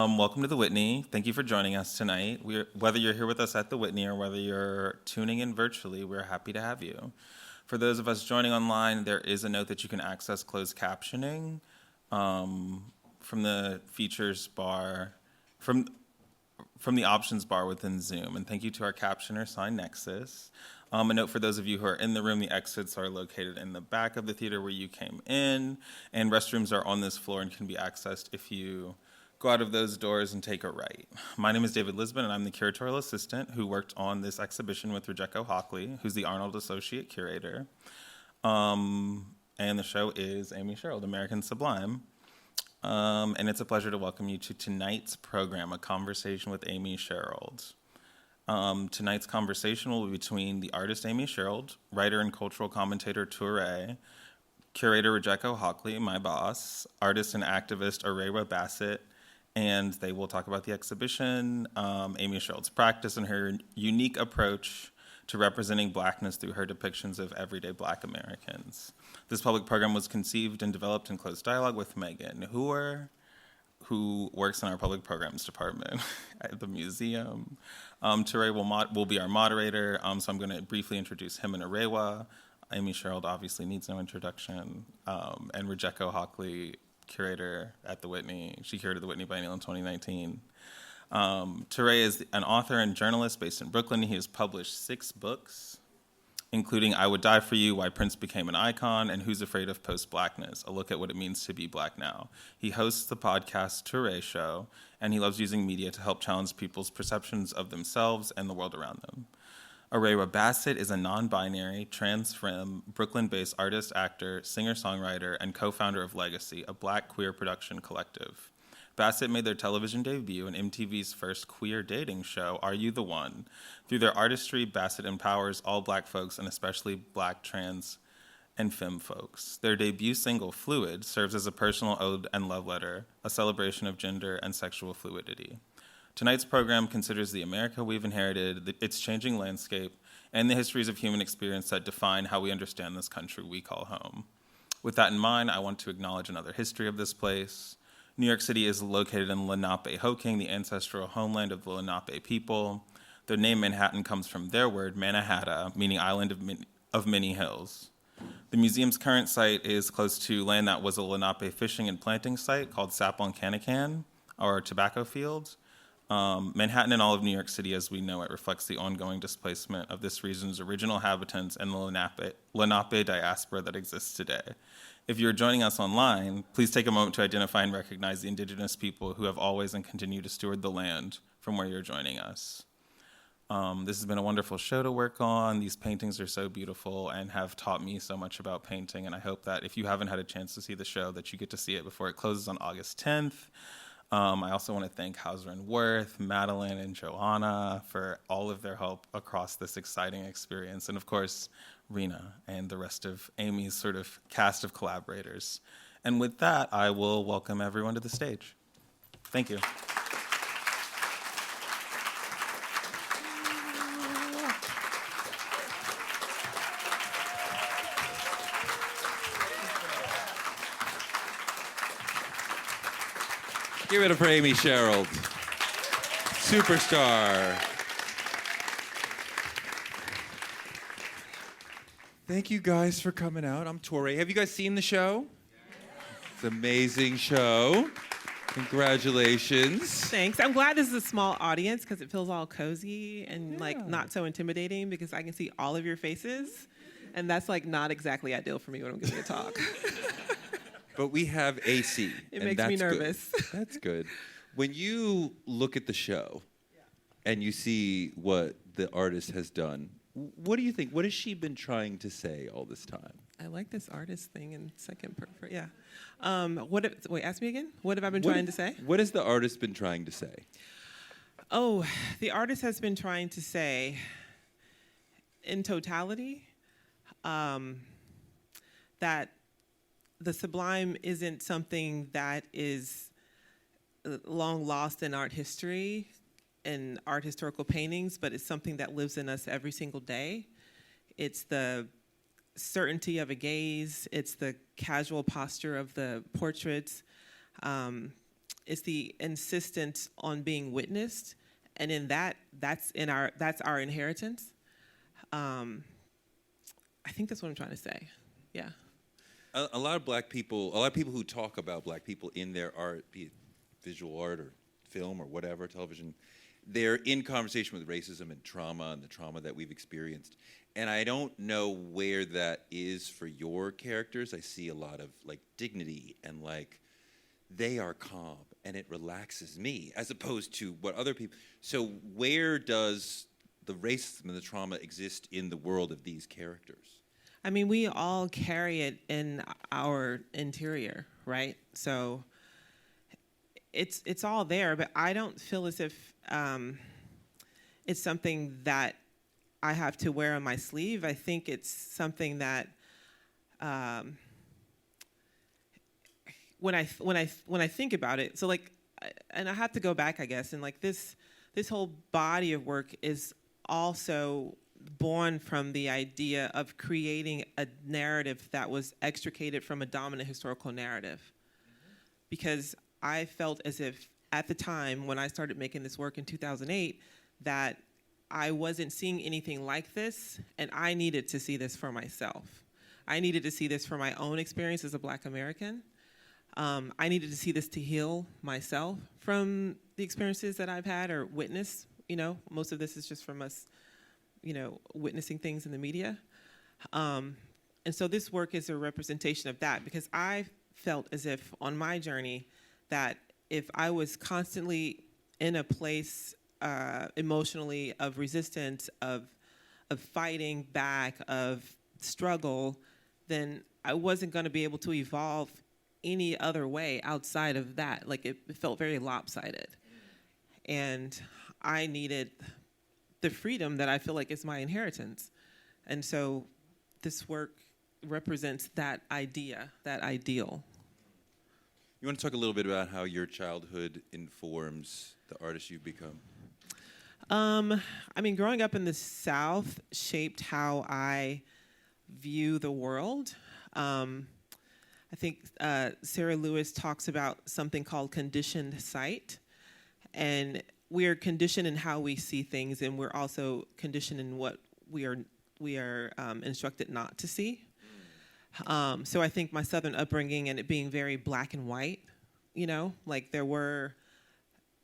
Welcome to the Whitney. Thank you for joining us tonight. Whether you're here with us at the Whitney or whether you're tuning in virtually, we're happy to have you. For those of us joining online, there is a note that you can access closed captioning from the features bar, from the options bar within Zoom. And thank you to our captioner, Sign Nexus. A note for those of you who are in the room, the exits are located in the back of the theater where you came in, and restrooms are on this floor and can be accessed if you go out of those doors and take a right. My name is David Lisbon, and I'm the curatorial assistant who worked on this exhibition with Rujeko Hockley, who's the Arnold Associate Curator. And the show is Amy Sherald, American Sublime. And it's a pleasure to welcome you to tonight's program, A Conversation with Amy Sherald. Tonight's conversation will be between the artist Amy Sherald, writer and cultural commentator Touré, curator Rujeko Hockley, my boss, artist and activist Arewà Basit, and they will talk about the exhibition, Amy Sherald's practice, and her unique approach to representing Blackness through her depictions of everyday Black Americans. This public program was conceived and developed in close dialogue with Megan Hooer, who works in our public programs department at the museum. Touré will be our moderator, so I'm going to briefly introduce him and Arewà. Amy Sherald obviously needs no introduction, and Rujeko Hockley, curator at the Whitney. She curated the Whitney Biennial in 2019. Touré is an author and journalist based in Brooklyn. He has published 6 books, including I Would Die For You, Why Prince Became an Icon, and Who's Afraid of Post-Blackness, a look at what it means to be Black now. He hosts the podcast Touré Show, and he loves using media to help challenge people's perceptions of themselves and the world around them. Arewà Basit is a non-binary, trans-femme, Brooklyn-based artist, actor, singer-songwriter, and co-founder of Legacy, a Black queer production collective. Basit made their television debut in MTV's first queer dating show, Are You the One? Through their artistry, Basit empowers all Black folks, and especially Black trans and femme folks. Their debut single, Fluid, serves as a personal ode and love letter, a celebration of gender and sexual fluidity. Tonight's program considers the America we've inherited, its changing landscape, and the histories of human experience that define how we understand this country we call home. With that in mind, I want to acknowledge another history of this place. New York City is located in Lenape-Hoking, the ancestral homeland of the Lenape people. Their name Manhattan comes from their word, Mannahatta, meaning island of many hills. The museum's current site is close to land that was a Lenape fishing and planting site called Sapon-Canacan, or tobacco fields. Manhattan and all of New York City as we know it reflects the ongoing displacement of this region's original inhabitants and the Lenape diaspora that exists today. If you're joining us online, please take a moment to identify and recognize the indigenous people who have always and continue to steward the land from where you're joining us. This has been a wonderful show to work on. These paintings are so beautiful and have taught me so much about painting, and I hope that if you haven't had a chance to see the show, that you get to see it before it closes on August 10th. I also want to thank Hauser and Worth, Madeline, and Joanna for all of their help across this exciting experience. And of course, Rena and the rest of Amy's sort of cast of collaborators. And with that, I will welcome everyone to the stage. Thank you. Give it up for Amy Sherald, superstar. Thank you guys for coming out. I'm Touré. Have you guys seen the show? It's an amazing show. Congratulations. Thanks. I'm glad this is a small audience because it feels all cozy and like not so intimidating because I can see all of your faces. And that's like not exactly ideal for me when I'm giving a talk. But we have AC. It makes me nervous. Good. That's good. When you look at the show and you see what the artist has done, what do you think? What has she been trying to say all this time? I like this artist thing in second person. Yeah. Wait, ask me again. What have I been trying to say? What has the artist been trying to say? Oh, the artist has been trying to say, in totality, that the sublime isn't something that is long lost in art history and art historical paintings, but it's something that lives in us every single day. It's the certainty of a gaze. It's the casual posture of the portraits. it's the insistence on being witnessed, and in that's our inheritance. I think that's what I'm trying to say. Yeah. A lot of people who talk about black people in their art, be it visual art or film or whatever, television, they're in conversation with racism and the trauma that we've experienced. And I don't know where that is for your characters. I see a lot of like dignity and like they are calm and it relaxes me as opposed to what other people. So where does the racism and the trauma exist in the world of these characters? I mean, we all carry it in our interior, right? So it's all there, but I don't feel as if it's something that I have to wear on my sleeve. I think it's something that when I think about it, so like, and I have to go back, I guess, and like this whole body of work is also born from the idea of creating a narrative that was extricated from a dominant historical narrative. Because I felt as if at the time when I started making this work in 2008, that I wasn't seeing anything like this, and I needed to see this for myself. I needed to see this for my own experience as a Black American. I needed to see this to heal myself from the experiences that I've had or witnessed. You know, most of this is just from us, you know, witnessing things in the media. And so this work is a representation of that, because I felt as if on my journey that if I was constantly in a place emotionally of resistance, of fighting back, of struggle, then I wasn't going to be able to evolve any other way outside of that. Like it felt very lopsided. And I needed the freedom that I feel like is my inheritance. And so this work represents that idea, that ideal. You want to talk a little bit about how your childhood informs the artist you've become? I mean, growing up in the South shaped how I view the world. I think Sarah Lewis talks about something called conditioned sight. And we're conditioned in how we see things, and we're also conditioned in what we are instructed not to see. So I think my Southern upbringing and it being very black and white, you know, like there were,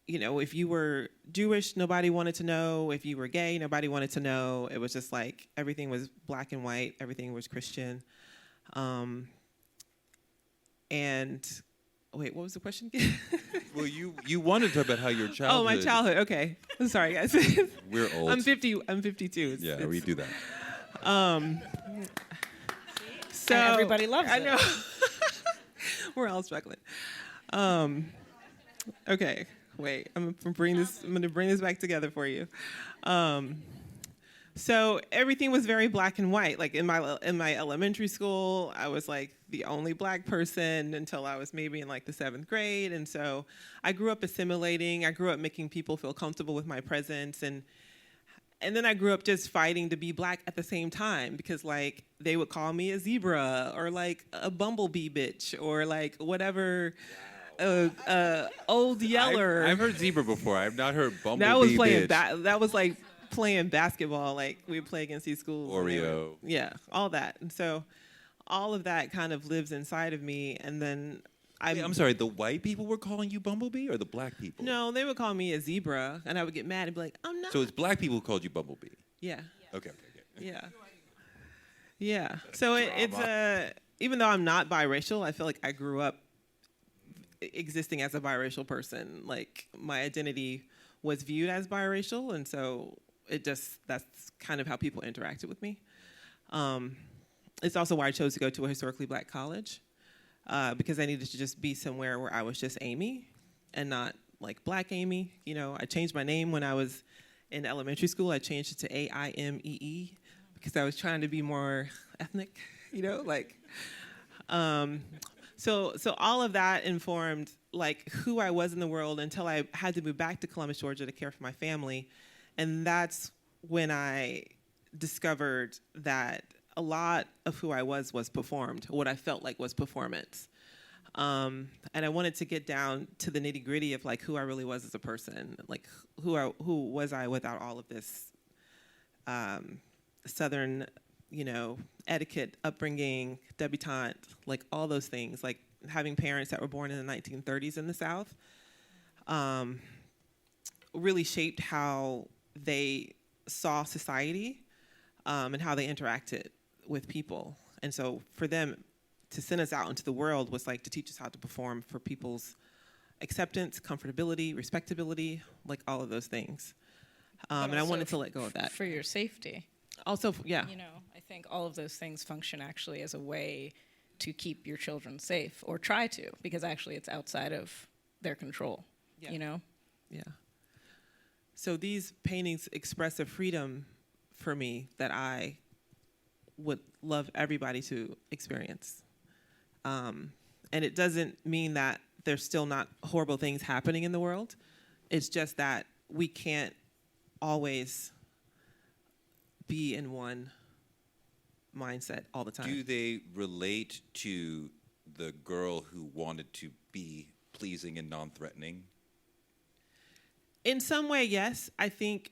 you know, if you were Jewish, nobody wanted to know. If you were gay, nobody wanted to know. It was just like everything was black and white. Everything was Christian. And wait, what was the question again? Well, you wanted to talk about how your childhood. Oh, my childhood. Okay. I'm sorry, guys. We're old. I'm 52. We do that. So and everybody loves it. I know. We're all struggling. Okay. Wait. I'm going to bring this back together for you. So everything was very black and white. Like in my elementary school, I was like the only Black person until I was maybe in like the 7th grade. And so I grew up assimilating. I grew up making people feel comfortable with my presence. And then I grew up just fighting to be Black at the same time, because like they would call me a zebra or like a bumblebee bitch or like whatever. Old yeller. I've heard zebra before. I've not heard bumblebee that was playing bitch. That was like playing basketball. Like we would play against these schools. Oreo. Yeah, all that. And so all of that kind of lives inside of me. And then I'm sorry, the white people were calling you bumblebee or the Black people? No, they would call me a zebra, and I would get mad and be like, I'm not. So it's Black people who called you bumblebee? Yeah. Okay. Yeah. Yeah. So it's even though I'm not biracial, I feel like I grew up existing as a biracial person. Like my identity was viewed as biracial, and so that's kind of how people interacted with me. It's also why I chose to go to a historically Black college, because I needed to just be somewhere where I was just Amy and not like Black Amy. You know, I changed my name when I was in elementary school. I changed it to AIMEE because I was trying to be more ethnic, you know, like. So all of that informed like who I was in the world until I had to move back to Columbus, Georgia to care for my family. And that's when I discovered that a lot of who I was performed, what I felt like was performance. And I wanted to get down to the nitty gritty of like who I really was as a person, like who was I without all of this Southern, etiquette, upbringing, debutante, like all those things, like having parents that were born in the 1930s in the South, really shaped how they saw society and how they interacted with people. And so for them to send us out into the world was like to teach us how to perform for people's acceptance, comfortability, respectability, like all of those things. And I wanted to let go of that. For your safety. Also, yeah. I think all of those things function actually as a way to keep your children safe, or try to, because actually it's outside of their control, Yeah. So these paintings express a freedom for me that I would love everybody to experience. And it doesn't mean that there's still not horrible things happening in the world. It's just that we can't always be in one mindset all the time. Do they relate to the girl who wanted to be pleasing and non-threatening? In some way, yes. I think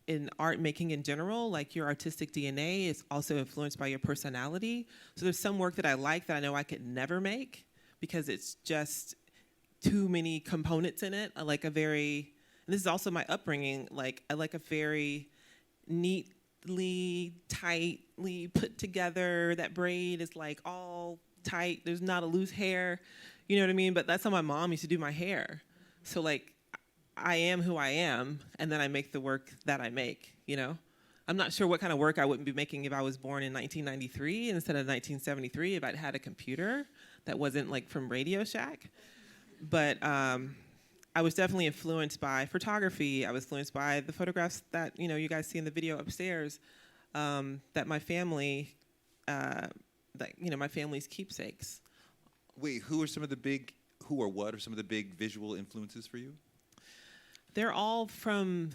in art making in general, like your artistic DNA is also influenced by your personality. So there's some work that I like that I know I could never make because it's just too many components in it. I like and this is also my upbringing, like I like a very neatly, tightly put together, that braid is like all tight, there's not a loose hair, you know what I mean? But that's how my mom used to do my hair. So like, I am who I am, and then I make the work that I make, I'm not sure what kind of work I wouldn't be making if I was born in 1993 instead of 1973, if I'd had a computer that wasn't like from Radio Shack. But I was definitely influenced by photography. I was influenced by the photographs that, you guys see in the video upstairs, that my family, my family's keepsakes. Wait, what are some of the big visual influences for you? They're all from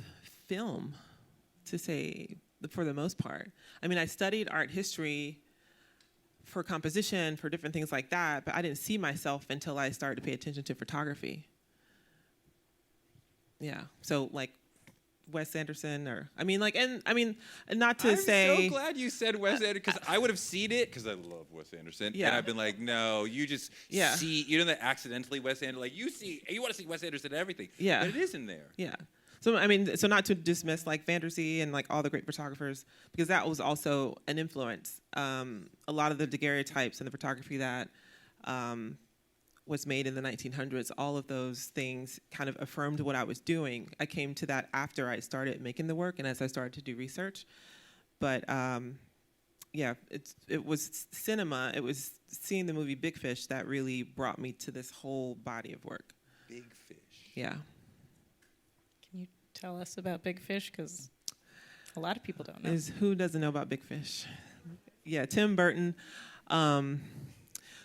film, for the most part. I mean, I studied art history for composition, for different things like that, but I didn't see myself until I started to pay attention to photography. Yeah, so like Wes Anderson, not to say. I'm so glad you said Wes Anderson, because I would have seen it, because I love Wes Anderson, and I've been like, no, you just see, that accidentally Wes Anderson, like you want to see Wes Anderson and everything, but it is in there. Yeah. So so not to dismiss like Vandersea and like all the great photographers, because that was also an influence. A lot of the daguerreotypes and the photography that was made in the 1900s, all of those things kind of affirmed what I was doing. I came to that after I started making the work and as I started to do research. But it was cinema, it was seeing the movie Big Fish that really brought me to this whole body of work. Big Fish. Yeah. Can you tell us about Big Fish? Because a lot of people don't know. Who doesn't know about Big Fish? Yeah, Tim Burton.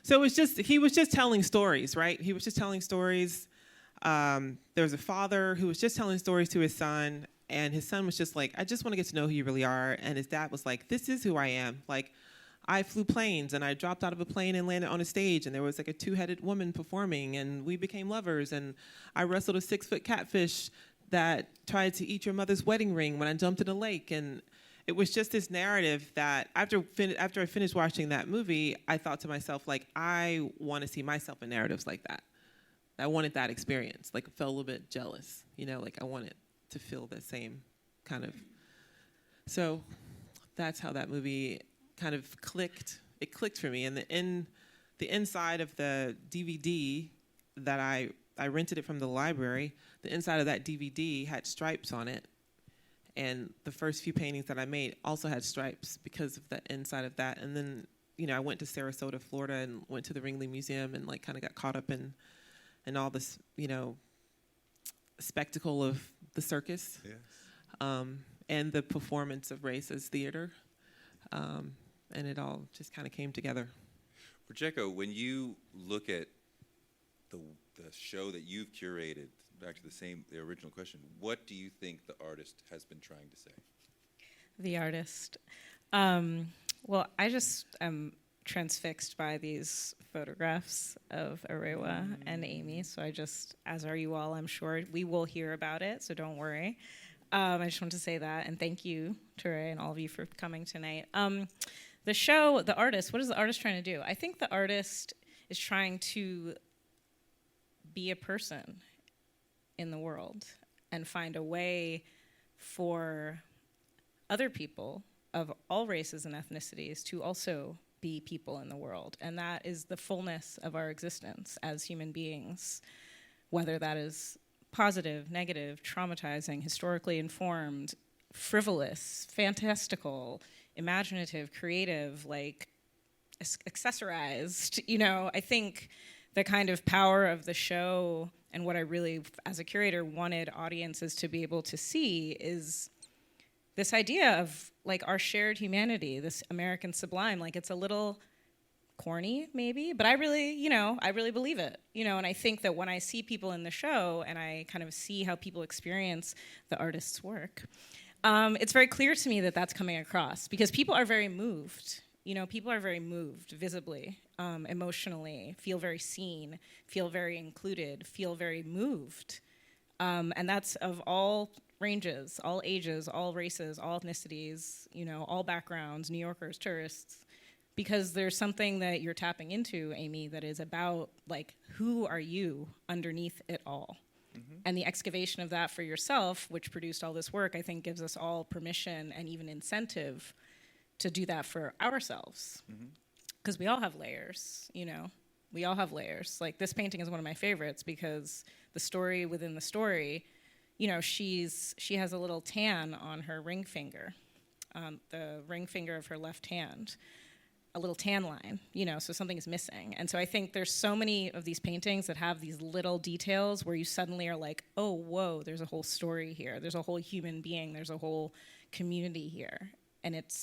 So he was just telling stories, right? He was just telling stories. There was a father who was just telling stories to his son, and his son was just like, I just want to get to know who you really are. And his dad was like, this is who I am. Like, I flew planes, and I dropped out of a plane and landed on a stage, and there was like a two-headed woman performing, and we became lovers, and I wrestled a 6-foot catfish that tried to eat your mother's wedding ring when I jumped in a lake. And it was just this narrative that after I finished watching that movie, I thought to myself, like, I want to see myself in narratives like that. I wanted that experience. Like, I felt a little bit jealous, like I wanted to feel the same kind of. So that's how that movie kind of clicked. It clicked for me. And the inside of the DVD that I rented it from the library, the inside of that DVD had stripes on it. And the first few paintings that I made also had stripes because of the inside of that. And then, I went to Sarasota, Florida, and went to the Ringley Museum and like kind of got caught up in all this, spectacle of the circus, and the performance of race as theater. And it all just kind of came together. Rujeko, when you look at the show that you've curated, back to the original question, what do you think the artist has been trying to say? The artist. Well, I just am transfixed by these photographs of Arewà and Amy. So I just, as are you all, I'm sure we will hear about it, so don't worry. I just want to say that, and thank you, Touré, and all of you for coming tonight. The show, the artist, what is the artist trying to do? I think the artist is trying to be a person in the world and find a way for other people of all races and ethnicities to also be people in the world. And that is the fullness of our existence as human beings, whether that is positive, negative, traumatizing, historically informed, frivolous, fantastical, imaginative, creative, like accessorized. You know, I think the kind of power of the show and what I really, as a curator, wanted audiences to be able to see is this idea of like our shared humanity, this American sublime. Like, it's a little corny maybe, but I really believe it, and I think that when I see people in the show and I kind of see how people experience the artist's work, it's very clear to me that that's coming across, because people are very moved. People are very moved visibly, emotionally, feel very seen, feel very included, feel very moved. And that's of all ranges, all ages, all races, all ethnicities, all backgrounds, New Yorkers, tourists, because there's something that you're tapping into, Amy, that is about, like, who are you underneath it all? Mm-hmm. And the excavation of that for yourself, which produced all this work, I think gives us all permission and even incentive to do that for ourselves. Because we all have layers, we all have layers. Like, this painting is one of my favorites because the story within the story, she has a little tan on her ring finger, the ring finger of her left hand, a little tan line, so something is missing. And so I think there's so many of these paintings that have these little details where you suddenly are like, oh, whoa, there's a whole story here. There's a whole human being. There's a whole community here. And it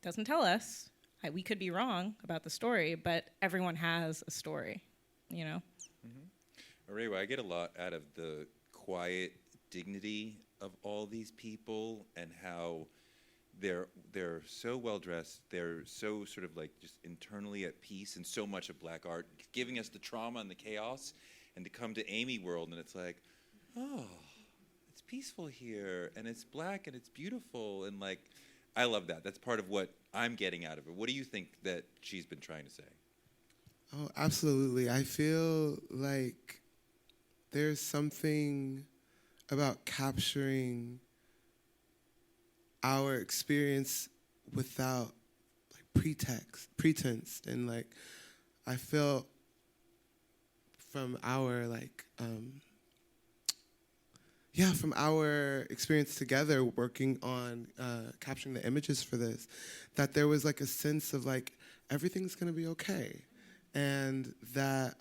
doesn't tell us. We could be wrong about the story, but everyone has a story, Arewà, I get a lot out of the quiet dignity of all these people and how they're so well dressed, they're so sort of like just internally at peace, and so much of black art giving us the trauma and the chaos, and to come to Amy world and it's like, oh, it's peaceful here and it's black and it's beautiful, and like, I love that. That's part of what I'm getting out of it. What do you think that she's been trying to say? Oh, absolutely. I feel like there's something about capturing our experience without like pretense, and like I feel from our from our experience together working on capturing the images for this, that there was like a sense of like everything's gonna be okay, and that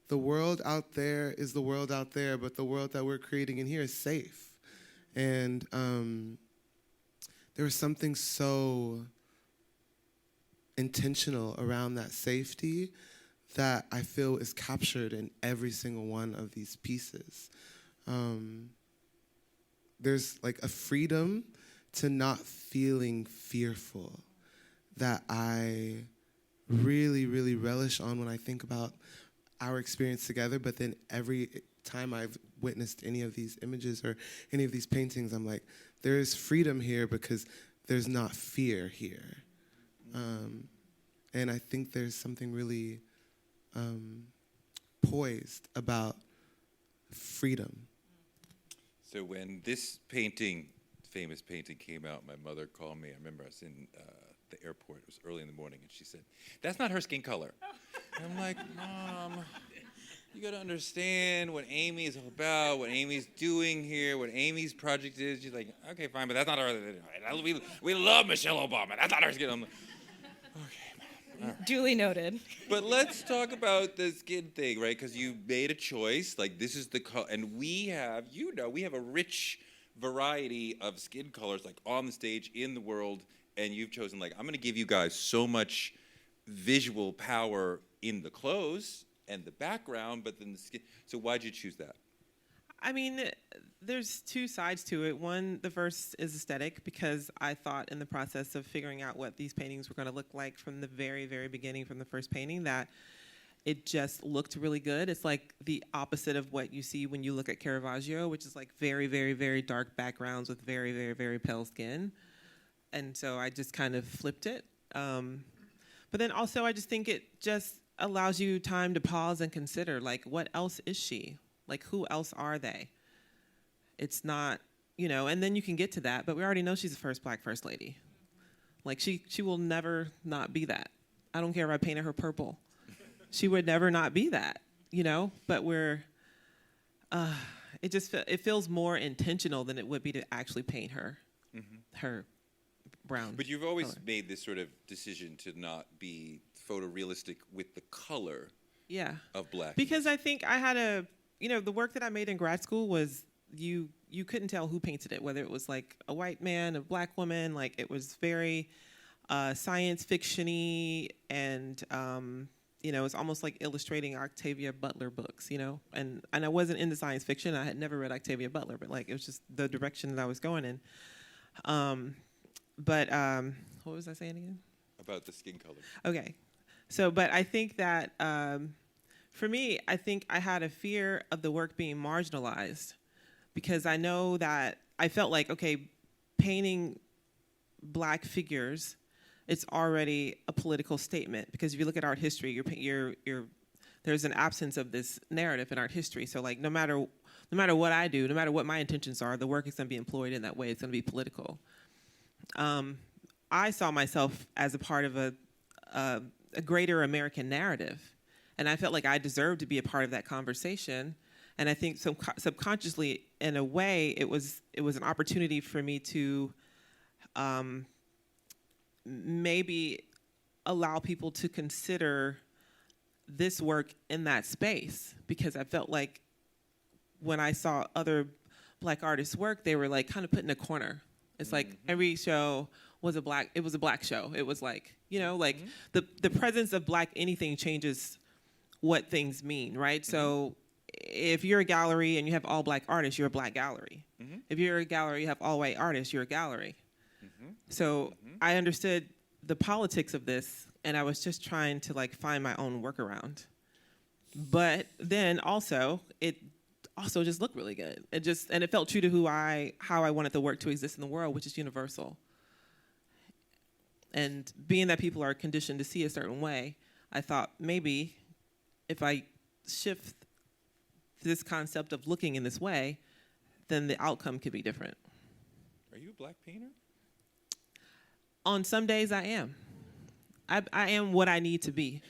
the world out there is the world out there, but the world that we're creating in here is safe. And there was something so intentional around that safety that I feel is captured in every single one of these pieces. There's like a freedom to not feeling fearful that I really, really relish on when I think about our experience together, but then every time I've witnessed any of these images or any of these paintings, I'm like, there is freedom here because there's not fear here. And I think there's something really poised about freedom. So when this painting, famous painting, came out, my mother called me. I remember I was in the airport. It was early in the morning, and she said, "That's not her skin color." And I'm like, "Mom, you got to understand what Amy is all about, what Amy's doing here, what Amy's project is." She's like, "Okay, fine, but that's not our. We love Michelle Obama. That's not our skin." I'm like, "Okay, Mom." Right. Duly noted. But let's talk about the skin thing, right? Because you made a choice. Like, this is the color, and we have, we have a rich variety of skin colors, like on the stage, in the world. And you've chosen, like, I'm going to give you guys so much visual power in the clothes and the background, but then the skin. So why'd you choose that? I mean, there's two sides to it. One, the first is aesthetic, because I thought in the process of figuring out what these paintings were going to look like from the very, very beginning, from the first painting, that it just looked really good. It's like the opposite of what you see when you look at Caravaggio, which is like very, very, very dark backgrounds with very, very, very pale skin. And so I just kind of flipped it. But then also I just think it just allows you time to pause and consider, like, what else is she? Like, who else are they? It's not, and then you can get to that, but we already know she's the first Black First Lady. Like, she will never not be that. I don't care if I painted her purple. She would never not be that, but it feels more intentional than it would be to actually paint her, her brown. But you've always color. made this sort of decision to not be photorealistic with the color of Black. Because I think I had the work that I made in grad school was you couldn't tell who painted it, whether it was like a white man, a Black woman, like it was very science fiction-y, and it's almost like illustrating Octavia Butler books, and I wasn't into science fiction. I had never read Octavia Butler, but like it was just the direction that I was going in. But what was I saying again? About the skin color. Okay. So, but I think that for me, I think I had a fear of the work being marginalized, because I know that I felt like, okay, painting Black figures, it's already a political statement, because if you look at art history, there's an absence of this narrative in art history. So like no matter what I do, no matter what my intentions are, the work is going to be employed in that way. It's going to be political. I saw myself as a part of a greater American narrative, and I felt like I deserved to be a part of that conversation. And I think subconsciously, in a way, it was an opportunity for me to maybe allow people to consider this work in that space, because I felt like when I saw other Black artists work, they were like kind of put in a corner. It's like every show was a Black show. It was like, the presence of Black anything changes what things mean, right? So if you're a gallery and you have all Black artists, you're a Black gallery. If you're a gallery, you have all white artists, you're a gallery. So I understood the politics of this, and I was just trying to like find my own workaround. But then also, it also just looked really good. And it felt true to how I wanted the work to exist in the world, which is universal. And being that people are conditioned to see a certain way, I thought maybe if I shift this concept of looking in this way, then the outcome could be different. Are you a Black painter? On some days I am. I am what I need to be.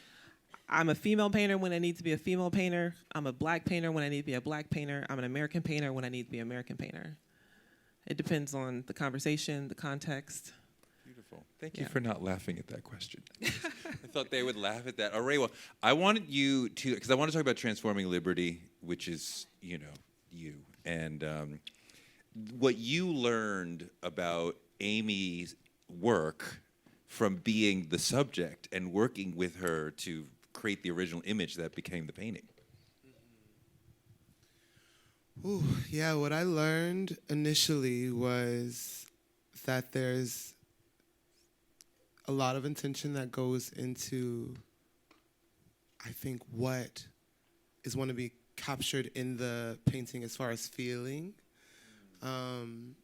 I'm a female painter when I need to be a female painter. I'm a Black painter when I need to be a Black painter. I'm an American painter when I need to be an American painter. It depends on the conversation, the context. Beautiful. Thank you for not laughing at that question. I thought they would laugh at that. Arewà, I wanted you to, because I want to talk about Transforming Liberty, which is, you. And what you learned about Amy's work from being the subject and working with her to create the original image that became the painting. Ooh, yeah, what I learned initially was that there's a lot of intention that goes into, I think, what is want to be captured in the painting as far as feeling. And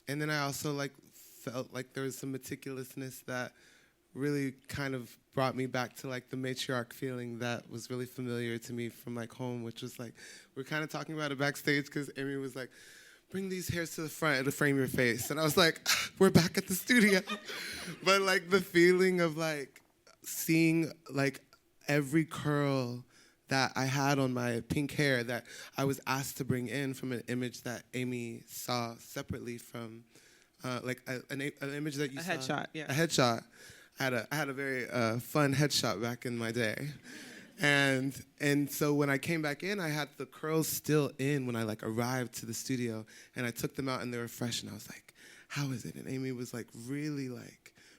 then I also felt like there was some meticulousness that really kind of brought me back to the matriarch feeling that was really familiar to me from home, which was we're kind of talking about it backstage because Amy was like, bring these hairs to the front, it'll frame your face. And I was like, we're back at the studio. But the feeling of seeing every curl that I had on my pink hair that I was asked to bring in from an image that Amy saw separately from an image that you saw. A headshot, yeah. A headshot. I had a very fun headshot back in my day. And so when I came back in, I had the curls still in when I arrived to the studio, and I took them out and they were fresh, and I was like, how is it? And Amy was really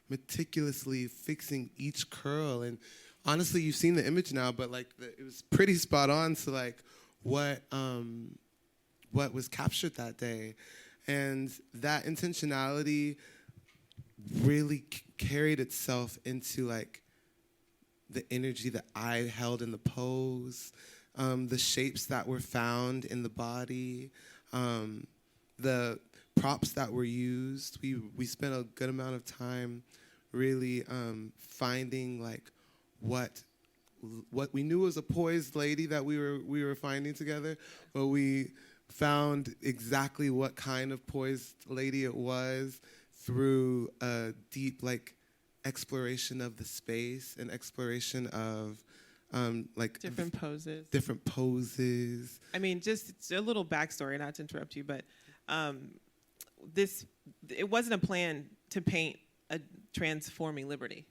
meticulously fixing each curl. And honestly, you've seen the image now, but it was pretty spot on to what was captured that day. And that intentionality really carried itself into like the energy that I held in the pose, the shapes that were found in the body, the props that were used. We spent a good amount of time really finding like what we knew was a poised lady that we were finding together, but we found exactly what kind of poised lady it was through a deep like exploration of the space and exploration of like Different poses. different poses. I mean, just a little backstory, not to interrupt you, but it wasn't a plan to paint a transforming Liberty.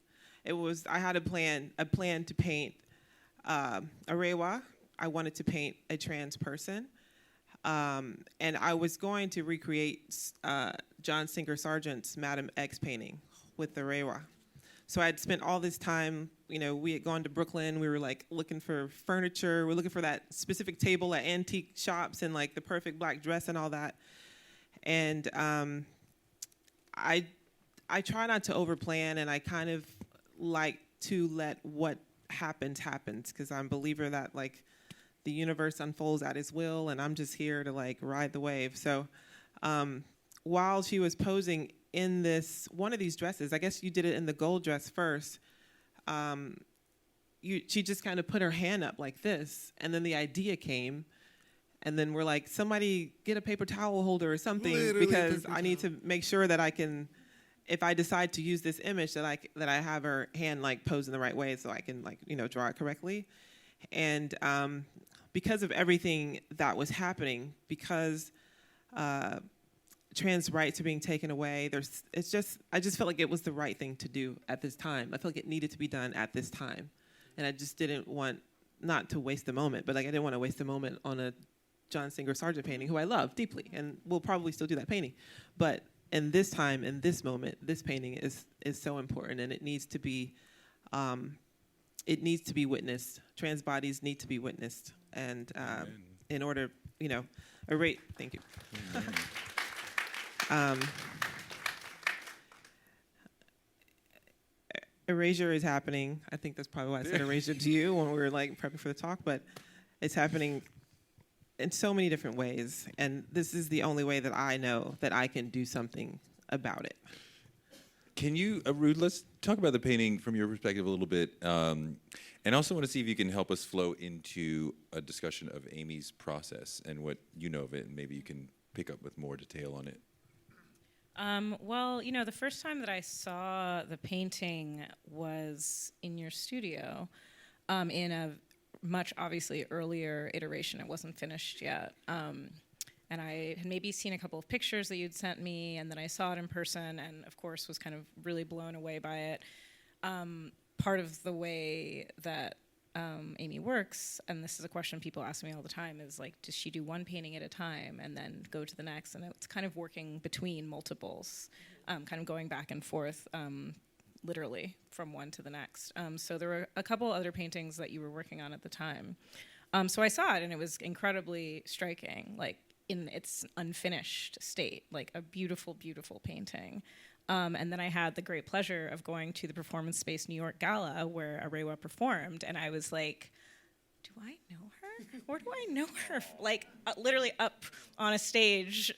I had a plan to paint Arewà. I wanted to paint a trans person. And I was going to recreate John Singer Sargent's Madam X painting with Arewà. So I had spent all this time, we had gone to Brooklyn. We were like looking for furniture. We're looking for that specific table at antique shops and like the perfect black dress and all that. And I try not to overplan, and I kind of like to let what happens, because I'm a believer that like the universe unfolds at its will, and I'm just here to like ride the wave. So while she was posing in one of these dresses, I guess you did it in the gold dress first, she just kind of put her hand up like this, and then the idea came, and then we're like, somebody get a paper towel holder or something, Literally because paper I need to make sure that I can, if I decide to use this image, that I have her hand like posed in the right way, so I can like draw it correctly. And because of everything that was happening, because trans rights are being taken away, I just felt like it was the right thing to do at this time. I felt like it needed to be done at this time, and I just didn't want not to waste the moment, but like I didn't want to waste the moment on a John Singer Sargent painting, who I love deeply, and will probably still do that painting. But in this time, in this moment, this painting is so important, and it needs to be witnessed. Trans bodies need to be witnessed, and in order, thank you. Erasure is happening. I think that's probably why I said erasure to you when we were like prepping for the talk, but it's happening in so many different ways, and this is the only way that I know that I can do something about it. Can you, Rude, let's talk about the painting from your perspective a little bit, and also want to see if you can help us flow into a discussion of Amy's process and what you know of it, and maybe you can pick up with more detail on it. Well, the first time that I saw the painting was in your studio, in a much obviously earlier iteration. It wasn't finished yet. And I had maybe seen a couple of pictures that you'd sent me, and then I saw it in person, and of course was kind of really blown away by it. Part of the way that Amy works, and this is a question people ask me all the time, is like, does she do one painting at a time and then go to the next? And it's kind of working between multiples, kind of going back and forth, literally from one to the next. So there were a couple other paintings that you were working on at the time. So I saw it, and it was incredibly striking, like in its unfinished state, like a beautiful, beautiful painting. And then I had the great pleasure of going to the Performance Space New York Gala where Arewà performed, and I was like, do I know her? Where do I know her? Like, literally up on a stage,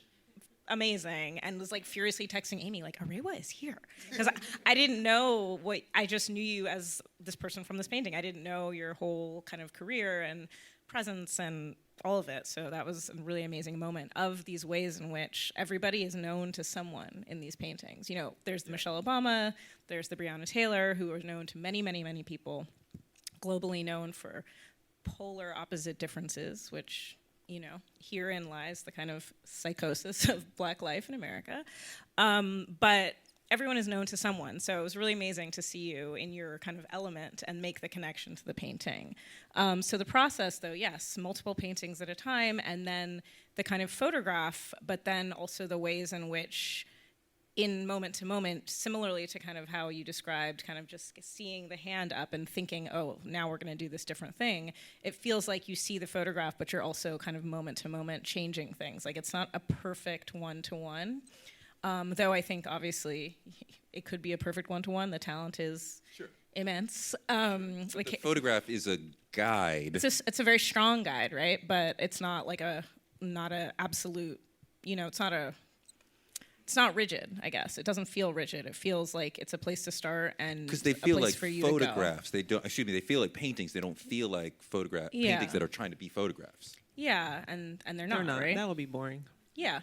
amazing, and was like furiously texting Amy, like, Arewà is here. Because I didn't know I just knew you as this person from this painting. I didn't know your whole kind of career and presence and all of it. So that was a really amazing moment of these ways in which everybody is known to someone in these paintings. There's the Michelle Obama, there's the Breonna Taylor, who are known to many, many, many people, globally known for polar opposite differences, which, herein lies the kind of psychosis of Black life in America. But everyone is known to someone, so it was really amazing to see you in your kind of element and make the connection to the painting. So the process, though, yes, multiple paintings at a time, and then the kind of photograph, but then also the ways in which in moment to moment, similarly to kind of how you described kind of just seeing the hand up and thinking, oh, now we're going to do this different thing. It feels like you see the photograph, but you're also kind of moment to moment changing things. Like it's not a perfect one-to-one, though I think obviously it could be a perfect one-to-one. The talent is immense. The photograph is a guide. It's a very strong guide, right? But it's not like not a absolute, it's not rigid, I guess. It doesn't feel rigid. It feels like it's a place to start and because they a feel place like for you photographs. They don't. Excuse me. They feel like paintings. They don't feel like paintings that are trying to be photographs. Yeah, and they're not, right? That would be boring. Yeah.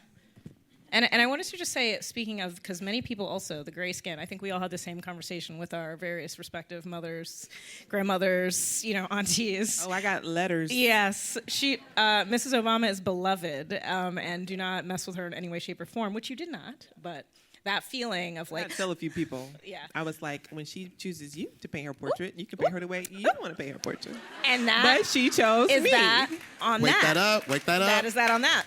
And I wanted to just say, speaking of, because many people also, the gray skin, I think we all had the same conversation with our various respective mothers, grandmothers, aunties. Oh, I got letters. Yes. Mrs. Obama is beloved, and do not mess with her in any way, shape, or form, which you did not, but that feeling of like... I tell a few people. Yeah. I was like, when she chooses you to paint her portrait, you can paint her the way you want to paint her portrait. And that but she chose is me. that on Wake that. that up. Wake that up. That is that on that.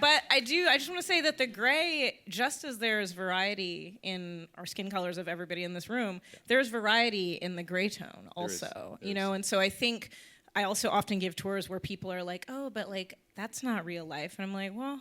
But I just want to say that the gray, just as there is variety in our skin colors of everybody in this room, there's variety in the gray tone also, and so I think I also often give tours where people are like, oh, but like, that's not real life. And I'm like, well,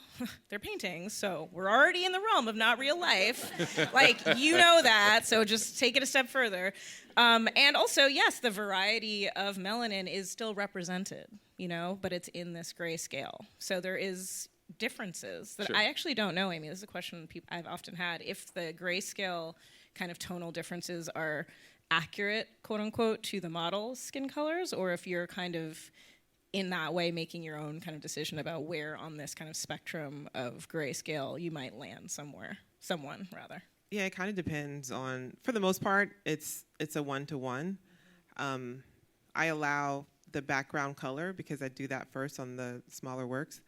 they're paintings, so we're already in the realm of not real life. Like, that, so just take it a step further. And also, yes, the variety of melanin is still represented, but it's in this gray scale. So there is differences that I actually don't know, Amy. This is a question I've often had. If the grayscale kind of tonal differences are accurate, quote unquote, to the model's skin colors, or if you're kind of in that way making your own kind of decision about where on this kind of spectrum of grayscale you might land someone rather. Yeah, it kind of depends on, for the most part, it's a one-to-one. I allow the background color, because I do that first on the smaller works,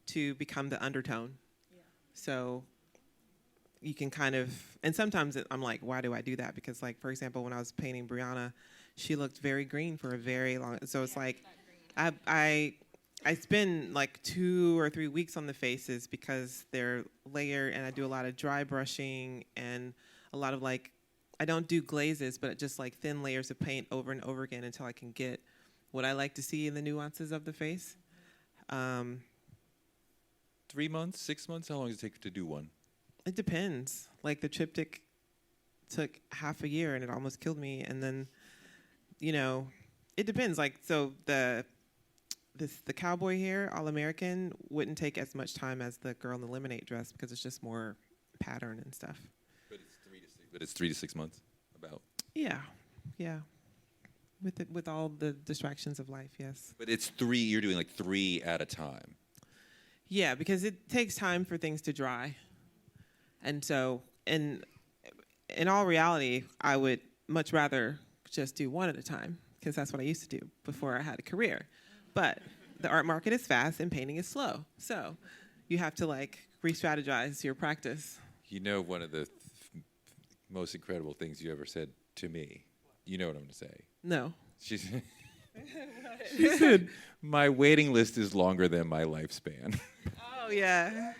to become the undertone. Yeah. So you can kind of, and sometimes I'm like, why do I do that? Because like, for example, when I was painting Brianna, she looked very green for a very long, so it's like, I spend like 2 or 3 weeks on the faces because they're layered, and I do a lot of dry brushing and a lot of like, I don't do glazes, but just like thin layers of paint over and over again until I can get what I like to see in the nuances of the face. 3 months, 6 months? How long does it take to do one? It depends. Like the triptych took half a year and it almost killed me. And then, it depends. Like, so the cowboy hair, All American, wouldn't take as much time as the girl in the lemonade dress because it's just more pattern and stuff. But it's 3 to 6 months, about. Yeah. With all the distractions of life, yes. But it's 3. You're doing like 3 at a time. Yeah, because it takes time for things to dry, and so in all reality, I would much rather just do one at a time because that's what I used to do before I had a career. But the art market is fast and painting is slow, so you have to like re-strategize your practice. One of the most incredible things you ever said to me. You know what I'm going to say? No. She said, my waiting list is longer than my lifespan. Oh, yeah.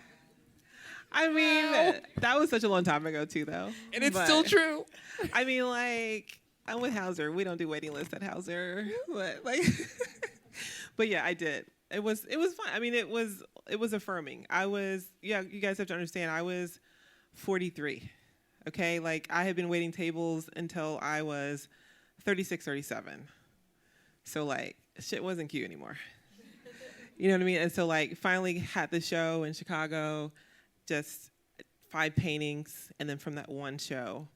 I mean, that was such a long time ago, too, though. And it's still true. I mean, like, I'm with Hauser. We don't do waiting lists at Hauser. But yeah, I did. It was fun. I mean, it was affirming. You guys have to understand, I was 43. Okay, like I had been waiting tables until I was 36, 37. So like shit wasn't cute anymore. You know what I mean? And so like finally had the show in Chicago, just 5 paintings, and then from that one show,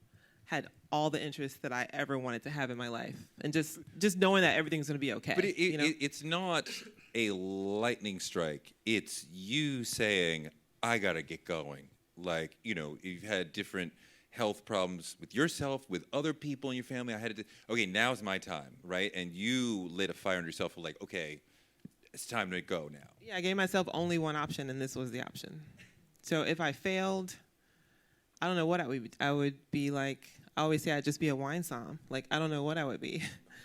had all the interests that I ever wanted to have in my life, and just knowing that everything's gonna be okay. But it's not a lightning strike. It's you saying, I gotta get going. Like, you've had different health problems with yourself, with other people in your family. I had to, okay, now's my time, right? And you lit a fire under yourself, like, okay, it's time to go now. Yeah, I gave myself only one option, and this was the option. So if I failed, I don't know what I would be like. I always say I'd just be a wine som. Like, I don't know what I would be.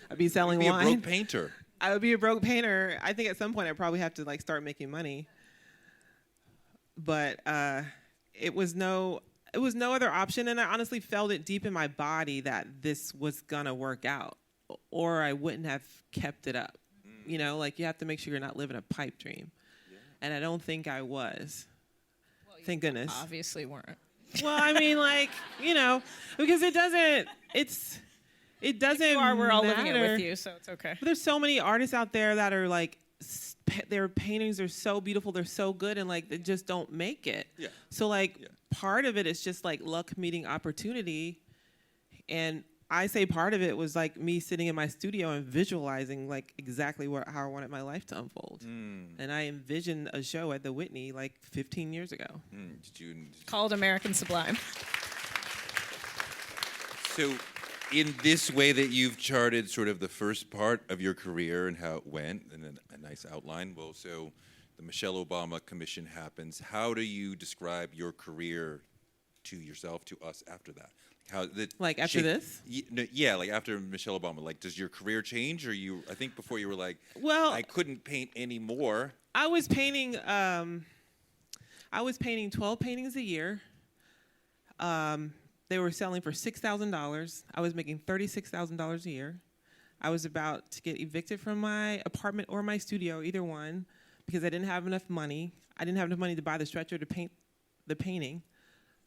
I'd be selling wine. You'd be a broke painter. I would be a broke painter. I think at some point I'd probably have to like start making money. But it was no other option, and I honestly felt it deep in my body that this was gonna work out, or I wouldn't have kept it up. You know, like you have to make sure you're not living a pipe dream, and I don't think I was. Well, you Thank goodness. Obviously weren't. Well, I mean, like, you know, because it doesn't. We're all living it matter. with you, so it's okay. But there's so many artists out there that are like, their paintings are so beautiful, they're so good, and like they just don't make it. Yeah. So like part of it is just like luck meeting opportunity, and I say part of it was like me sitting in my studio and visualizing like exactly how I wanted my life to unfold. And I envisioned a show at the Whitney like 15 years ago. Called American Sublime. So, in this way that you've charted sort of the first part of your career and how it went, and then a nice outline. Well, so the Michelle Obama Commission happens. How do you describe your career to yourself, to us after that? How like after this? Yeah, like after Michelle Obama. Like, does your career change, or you? I think before you were like, well, I couldn't paint anymore. I was painting 12 paintings a year. They were selling for $6,000. I was making $36,000 a year. I was about to get evicted from my apartment or my studio, either one, because I didn't have enough money. I didn't have enough money to buy the stretcher to paint the painting.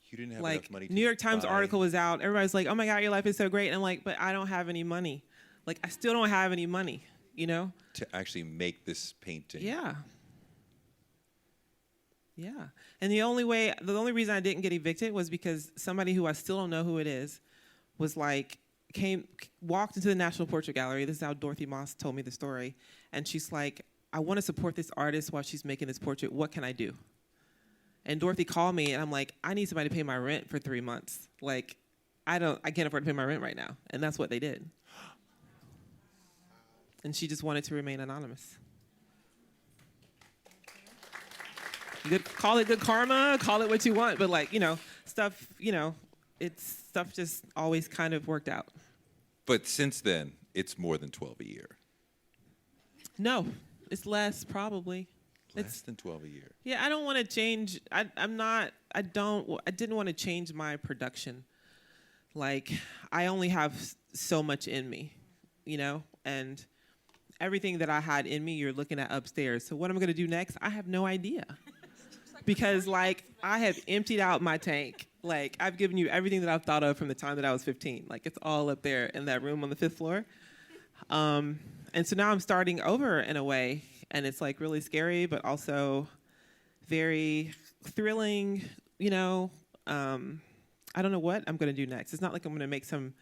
You didn't have like, enough money to New York Times buy. article was out. Everybody's like, oh my God, your life is so great. And I'm like, but I don't have any money. Like, I still don't have any money, you know? To actually make this painting. Yeah. Yeah. And the only reason I didn't get evicted was because somebody who I still don't know who it is was like, walked into the National Portrait Gallery. This is how Dorothy Moss told me the story. And she's like, I want to support this artist while she's making this portrait. What can I do? And Dorothy called me and I'm like, I need somebody to pay my rent for 3 months. Like, I can't afford to pay my rent right now. And that's what they did. And she just wanted to remain anonymous. Call it good karma, call it what you want, but like, stuff just always kind of worked out. But since then, it's more than 12 a year. No, it's less probably. Less than 12 a year. Yeah, I don't want to change. I didn't want to change my production. Like, I only have so much in me, and everything that I had in me, you're looking at upstairs. So what I'm going to do next, I have no idea. Because, like, I have emptied out my tank. Like, I've given you everything that I've thought of from the time that I was 15. Like, it's all up there in that room on the 5th floor. And so now I'm starting over in a way. And it's, like, really scary, but also very thrilling, I don't know what I'm going to do next. It's not like I'm going to make some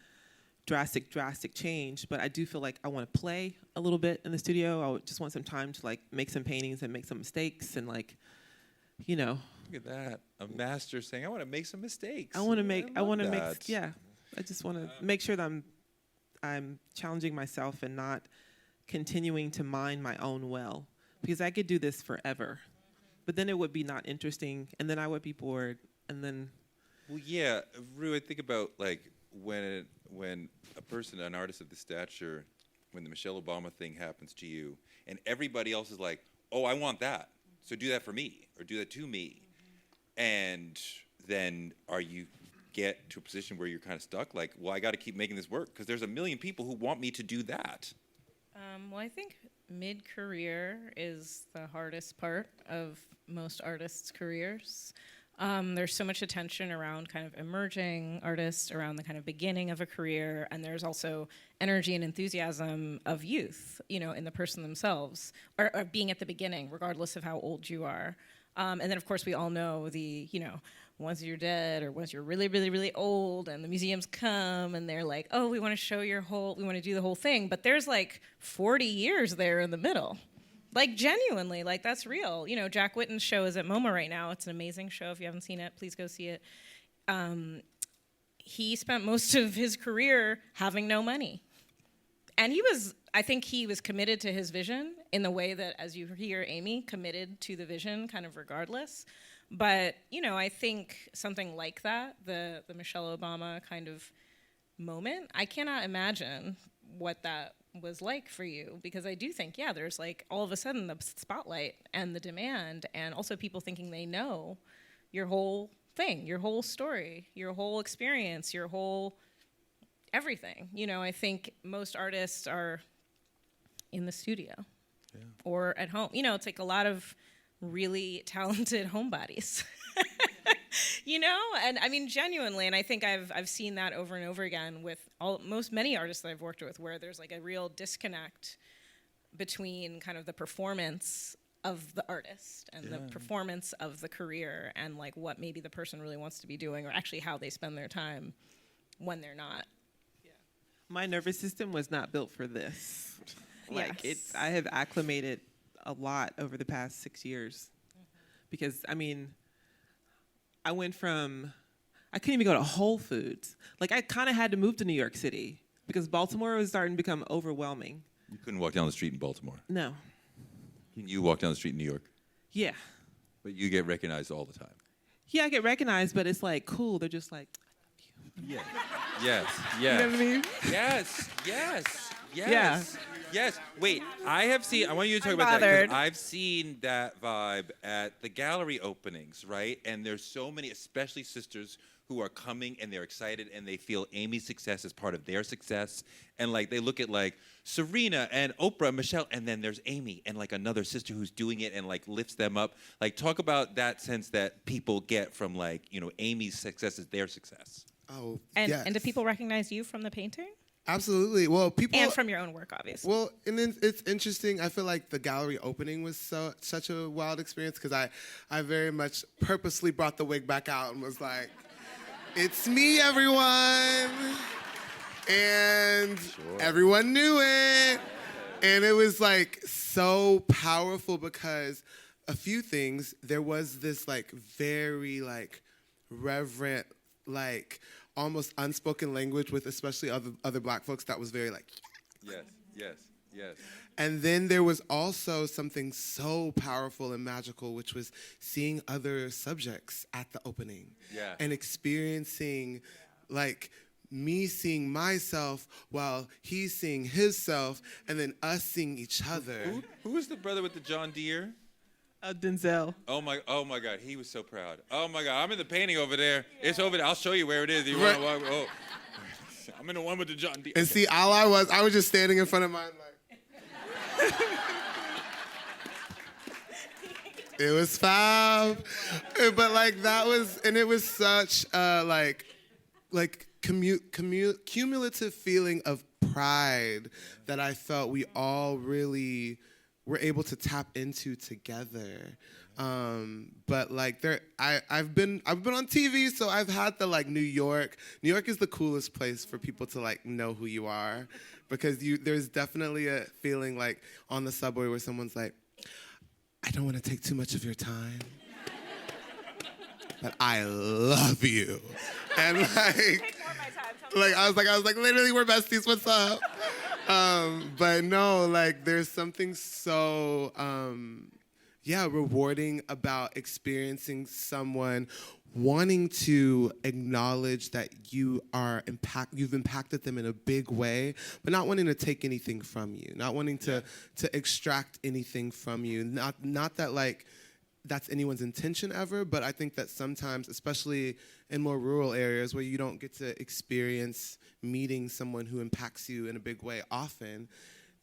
drastic change, but I do feel like I want to play a little bit in the studio. I just want some time to, like, make some paintings and make some mistakes and, like, Look at that. A master saying, I want to make some mistakes. I just want to make sure that I'm challenging myself and not continuing to mine my own well, because I could do this forever, but then it would be not interesting, and then I would be bored, and then. Well, yeah, Ru, I think about like when an artist of this stature, when the Michelle Obama thing happens to you, and everybody else is like, oh, I want that. So do that for me, or do that to me. And then you get to a position where you're kind of stuck, like, well, I got to keep making this work because there's a million people who want me to do that. Well, I think mid-career is the hardest part of most artists' careers. There's so much attention around kind of emerging artists, around the kind of beginning of a career, and there's also energy and enthusiasm of youth, in the person themselves, or being at the beginning, regardless of how old you are. And then, of course, we all know once you're dead or once you're really, really, really old and the museums come and they're like, oh, we want to show we want to do the whole thing. But there's like 40 years there in the middle. Like, genuinely, like, that's real. Jack Whitten's show is at MoMA right now. It's an amazing show. If you haven't seen it, please go see it. He spent most of his career having no money. And I think he was committed to his vision in the way that, as you hear Amy, committed to the vision kind of regardless. But, I think something like that, the Michelle Obama kind of moment, I cannot imagine what that was like for you, because I do think, there's like all of a sudden the spotlight and the demand, and also people thinking they know your whole thing, your whole story, your whole experience, your whole everything. You know, I think most artists are in the studio or at home. You know, it's like a lot of really talented homebodies. You know, and I mean, genuinely, and I think I've seen that over and over again with many artists that I've worked with, where there's like a real disconnect between kind of the performance of the artist and the performance of the career, and like what maybe the person really wants to be doing, or actually how they spend their time when they're not. Yeah. My nervous system was not built for this. Like Yes. I have acclimated a lot over the past 6 years, because I mean, I couldn't even go to Whole Foods. Like, I kind of had to move to New York City because Baltimore was starting to become overwhelming. You couldn't walk down the street in Baltimore. No. You walk down the street in New York. Yeah. But you get recognized all the time. Yeah, I get recognized, but it's like, cool. They're just like, Yeah. Yes. Yes. you know what I mean? Yes. Yes. Yes. Yeah. Yes. Wait, I want you to talk I'm about that, bothered. because I've seen that vibe at the gallery openings, right? And there's so many, especially sisters, who are coming and they're excited and they feel Amy's success is part of their success. And like they look at like Serena and Oprah, Michelle, and then there's Amy and like another sister who's doing it and like lifts them up. Like, talk about that sense that people get from like, you know, Amy's success is their success. Oh, And yes. and do people recognize you from the painting? Absolutely. Well, people And from your own work, obviously. Well, and then it's interesting. I feel like the gallery opening was such a wild experience, because I very much purposely brought the wig back out and was like, "It's me, everyone," and everyone knew it, and it was like so powerful because a few things. There was this like very like reverent like almost unspoken language with especially other Black folks that was very like, Yes. Yes. Yes. and then there was also something so powerful and magical, which was seeing other subjects at the opening. Yeah. And experiencing like me seeing myself while he's seeing himself, and then us seeing each other. Who was the brother with the John Deere? Denzel. Oh my God, he was so proud. Oh my God, I'm in the painting over there. It's over there. I'll show you where it is. You Right. want to walk? Oh, I'm in the one with the John Deere. And see, I was just standing in front of mine like. It was fab, but like that was, and it was such like cumulative feeling of pride that I felt we all really were able to tap into together. But like I've been on TV, so I've had the like New York is the coolest place for people to like know who you are, because there's definitely a feeling like on the subway where someone's like, I don't want to take too much of your time, but I love you. And like I was like, literally, we're besties, what's up? But no, like there's something so, rewarding about experiencing someone wanting to acknowledge that you've impacted them in a big way, but not wanting to take anything from you, not wanting to extract anything from you. Not that like that's anyone's intention ever, but I think that sometimes, especially in more rural areas where you don't get to experience meeting someone who impacts you in a big way often,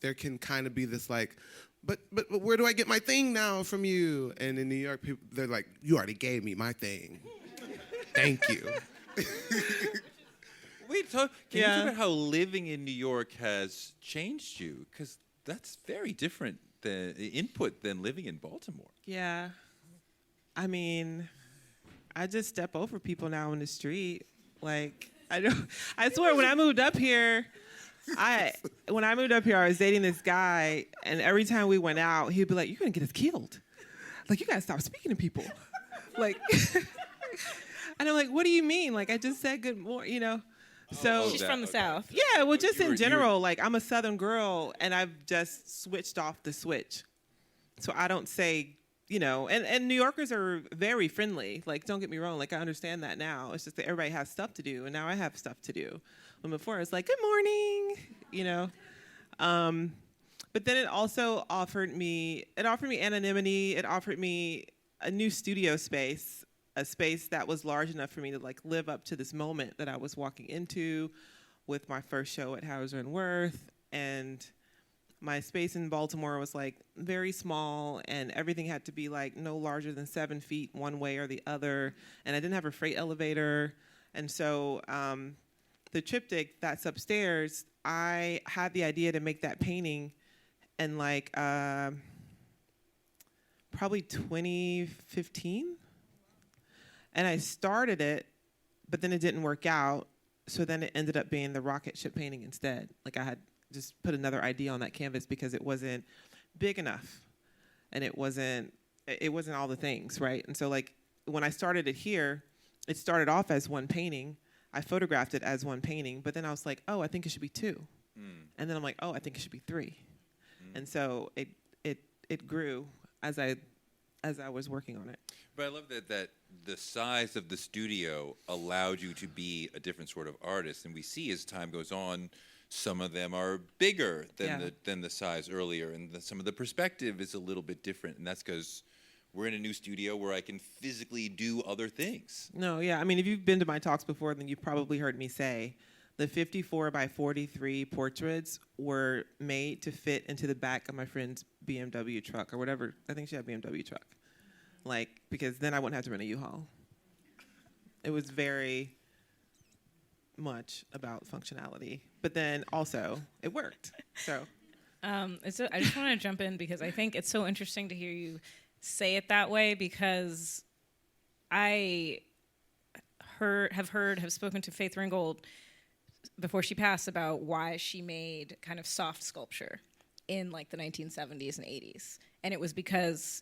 there can kind of be this like, but where do I get my thing now from you? And in New York, people, they're like, you already gave me my thing. Thank you. Wait, can you talk about how living in New York has changed you? Because that's very different input than living in Baltimore. Yeah. I mean, I just step over people now in the street. Like, I swear, when I moved up here, I was dating this guy, and every time we went out, he'd be like, "You're gonna get us killed. Like, you gotta stop speaking to people." Like, and I'm like, "What do you mean? Like, I just said good morning, you know." So She's from the South. yeah, well, just You in were- general, like I'm a Southern girl, and I've just switched off the switch. So I don't say, you know, and New Yorkers are very friendly. Like, don't get me wrong. Like, I understand that now. It's just that everybody has stuff to do, and now I have stuff to do. When before it's like, good morning, you know. But then it also offered me anonymity. It offered me a new studio space, a space that was large enough for me to like live up to this moment that I was walking into with my first show at Hauser and Wirth. And my space in Baltimore was like very small, and everything had to be like no larger than 7 feet one way or the other. And I didn't have a freight elevator. And so the triptych that's upstairs, I had the idea to make that painting in like probably 2015. And I started it, but then it didn't work out. So then it ended up being the rocket ship painting instead. Like I had just put another idea on that canvas because it wasn't big enough, and it wasn't all the things, right? And so like when I started it here, it started off as one painting. I photographed it as one painting, but then I was like, oh, I think it should be 2. And then I'm like, oh, I think it should be 3. And so it grew as I was working on it. But I love that the size of the studio allowed you to be a different sort of artist, and we see as time goes on, some of them are bigger than the size earlier, and some of the perspective is a little bit different, and that's because we're in a new studio where I can physically do other things. No, yeah, I mean, if you've been to my talks before, then you've probably heard me say the 54 by 43 portraits were made to fit into the back of my friend's BMW truck or whatever. I think she had a BMW truck. Like, because then I wouldn't have to rent a U-Haul. It was very much about functionality, but then also it worked. So, I just want to jump in because I think it's so interesting to hear you say it that way, because I have spoken to Faith Ringgold before she passed about why she made kind of soft sculpture in like the 1970s and 80s, and it was because,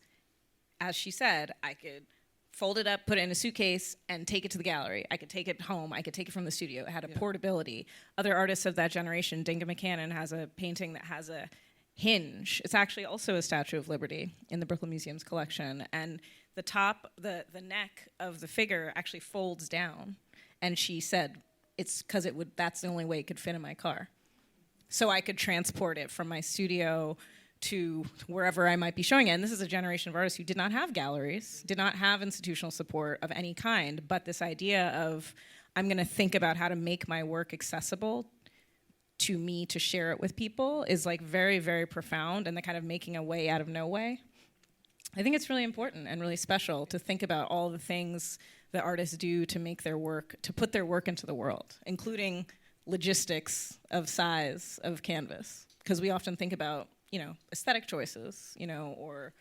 as she said, I could fold it up, put it in a suitcase, and take it to the gallery. I could take it home. I could take it from the studio. It had a portability. Other artists of that generation, Dinga McCannon has a painting that has a hinge. It's actually also a Statue of Liberty in the Brooklyn Museum's collection. And the top, the neck of the figure actually folds down. And she said, it's because that's the only way it could fit in my car. So I could transport it from my studio to wherever I might be showing it. And this is a generation of artists who did not have galleries, did not have institutional support of any kind, but this idea of, I'm going to think about how to make my work accessible to me to share it with people is like very, very profound, and the kind of making a way out of no way. I think it's really important and really special to think about all the things that artists do to make their work, to put their work into the world, including logistics of size of canvas. Because we often think about, aesthetic choices, or,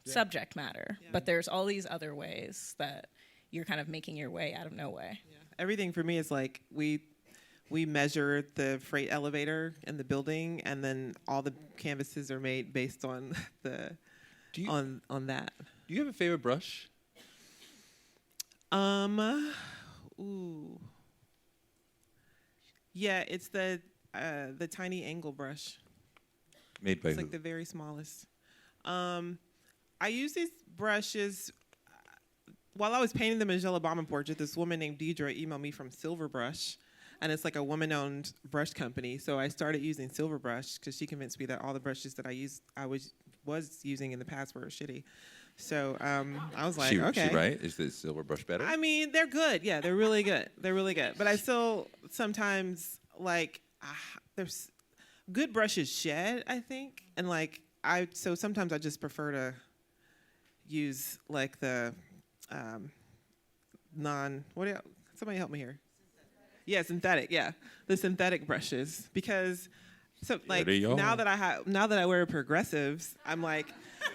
subject matter. Yeah. But there's all these other ways that you're kind of making your way out of no way. Yeah. Everything for me is like we measure the freight elevator in the building, and then all the canvases are made based on on that. Do you have a favorite brush? Yeah, it's the tiny angle brush. Made by It's who? like the very smallest. I use these brushes. While I was painting the Michelle Obama portrait, this woman named Deidre emailed me from Silverbrush, and it's like a woman-owned brush company. So I started using Silverbrush because she convinced me that all the brushes that I was using in the past were shitty. So I was like, okay. She right? Is the silver brush better? I mean, they're good. Yeah, they're really good. They're really good. But I still sometimes like there's good brushes shed, I think, and like so sometimes I just prefer to use like the somebody help me here. Yeah, synthetic. Yeah, the synthetic brushes, because so like now that I wear progressives, I'm like,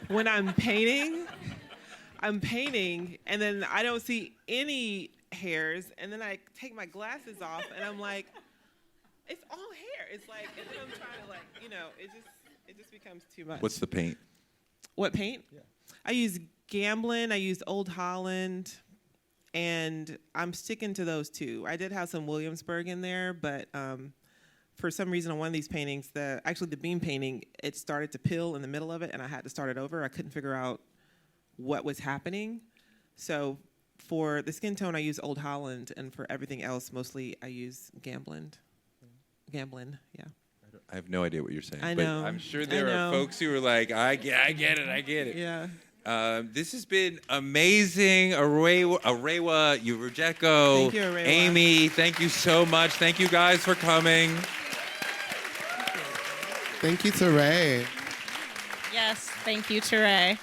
when I'm painting, and then I don't see any hairs, and then I take my glasses off, and I'm like, it's all hair. It's like, and then I'm trying to like, it just becomes too much. What's the paint? What paint? Yeah. I use Gamblin. I use Old Holland. And I'm sticking to those two. I did have some Williamsburg in there, but for some reason on one of these paintings, the beam painting, it started to pill in the middle of it, and I had to start it over. I couldn't figure out what was happening. So for the skin tone, I use Old Holland, and for everything else, mostly I use Gamblin. Gamblin, yeah. I have no idea what you're saying. I know. But I'm sure there are folks who are like, I get it. Yeah. This has been amazing. Arewà, Rujeko, Thank you, Arewà. Amy, thank you so much. Thank you guys for coming. Thank you, Touré. Yes, thank you, Touré.